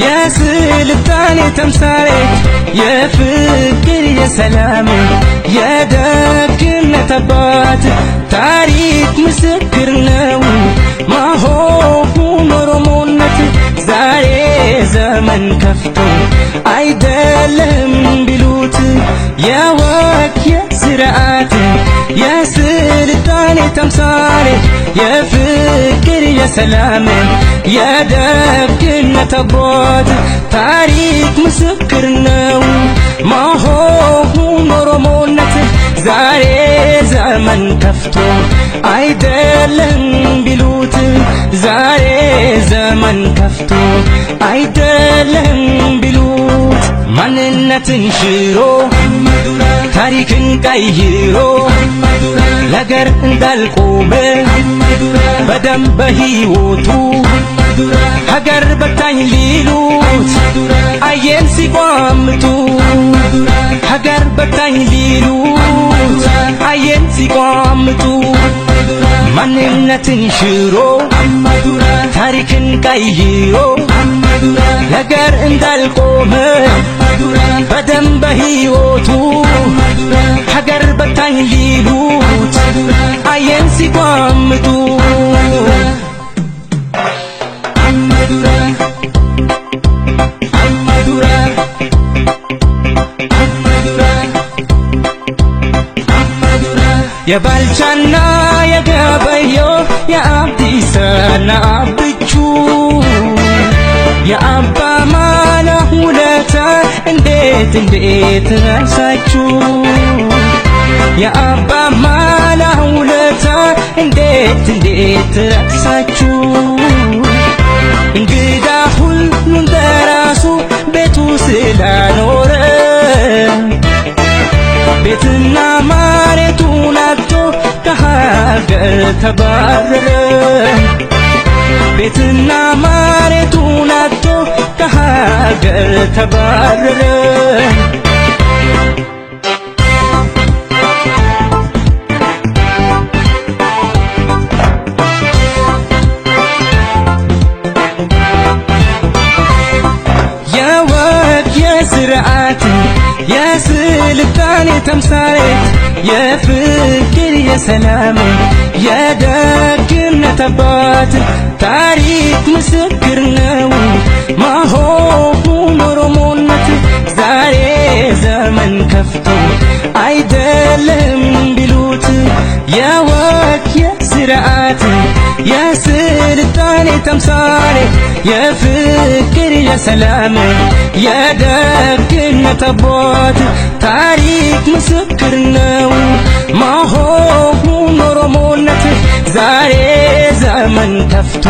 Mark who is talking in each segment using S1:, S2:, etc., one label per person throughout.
S1: የስልጣኔ ተምሳሌት የፍቅር የሰላም የደግነት አባት ታሪክ ምስክር ነው ማሆፉ ኦሮሞነት ዛሬ ዘመን ከፍቶ አይደለም ቢሉት የወግ የስርዓት የስልጣኔ ተምሳሌት የፍቅር የሰላም የደግነት አባት ታሪክ ምስክር ነው ማሆፉ ኦሮሞነት ዛሬ ዘመን ከፍቶ አይደለም ቢሉት ዛሬ ዘመን ከፍቶ አይደለም ቢሉት ማንነትን ሽሮ ታሪክን ቀይሮ ለገር እንዳልቆመ በደም በሕይወቱ ሀገር በታኝ ሊሉት አየን ሲቋምጡ ሀገር በታኝ ሊሉት አየን ሲቋምጡ ማንነትን ሽሮ ታሪክን ቀይሮ ለገር እንዳልቆመ በደም በሕይወቱ ሀገር በታኝ ሊሉት አየን ሲቋምጡ የባልቻና የገበዮ የአብዲሳና አብቹ የአባ ማላ ውለታ እንዴት ረሳችሁ የአባ ማላ ውለታ እንዴት ረሳችሁ እንግዳ ሁሉን በራሱ ቤቱ ስላኖረ ቤትና መሬቱን አጥቶ ከሀገር ተባረረ ቤትና መሬቱን አጥቶ ከሀገር ተባረረ የወግ የስርዓት የስልጣኔ ተምሳሌት የፍቅር የሰላም የደግነት አባት ታሪክ ምስክር ነው ማሆፉ ኦሮሞነት ዛሬ ዘመን ከፍቶ አይደለም ቢሉት የወግ የስርዓት የስልጣኔ ተምሳሌት የፍቅር የሰላም የደግነት አባት ታሪክ ምስክር ነው ማሆፉ ኦሮሞነት ዛሬ ዘመን ከፍቶ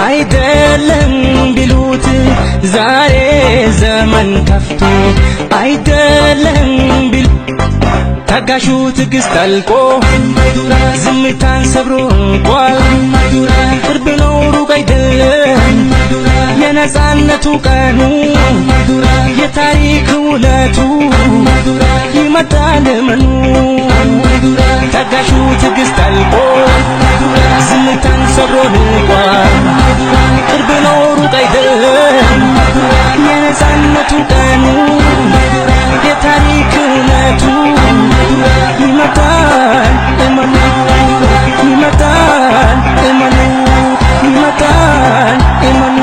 S1: አይደለም ቢሉት ዛሬ ዘመን ከፍቶ አይደለም ቢሉት ታጋሹ ትዕግስት አልቆ ዝምታን ሰብሮ እንኳን ቅርብ ነው ሩቅ አይደለም የነጻነቱ ቀኑ የታሪክ ውለቱ ይመጣል መኑ ታጋሹ ትዕግስት አልቆ ዝምታን ሰብሮ እንኳን ቅርብ ነው ሩቅ አይደለም የነጻነቱ ቀኑ የታሪክ ውለቱ ይመጣል እመኑ ይመጣል እመኑ ይመጣል እመኑ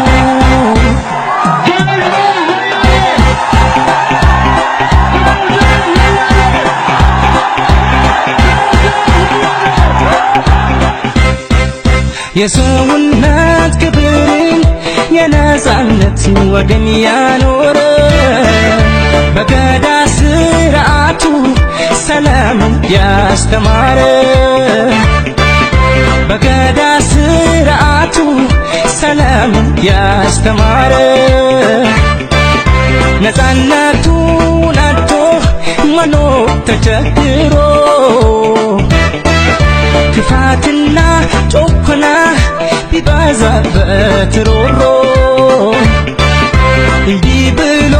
S1: የሰውነት ክብርን የነጻነት ወገን ያኖረ በገዳ ስርዓቱ ሰላምን ያስተማረ በገዳ ስርዓቱ ሰላምን ያስተማረ ነጻነቱን አጥቶ መኖር ተቸግሮ ክፋትና ጮኮና ቢበዛበት ሮሮ እንዲህ ብሎ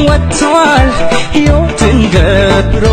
S1: ወጥቷል ሕይወትን ገብሮ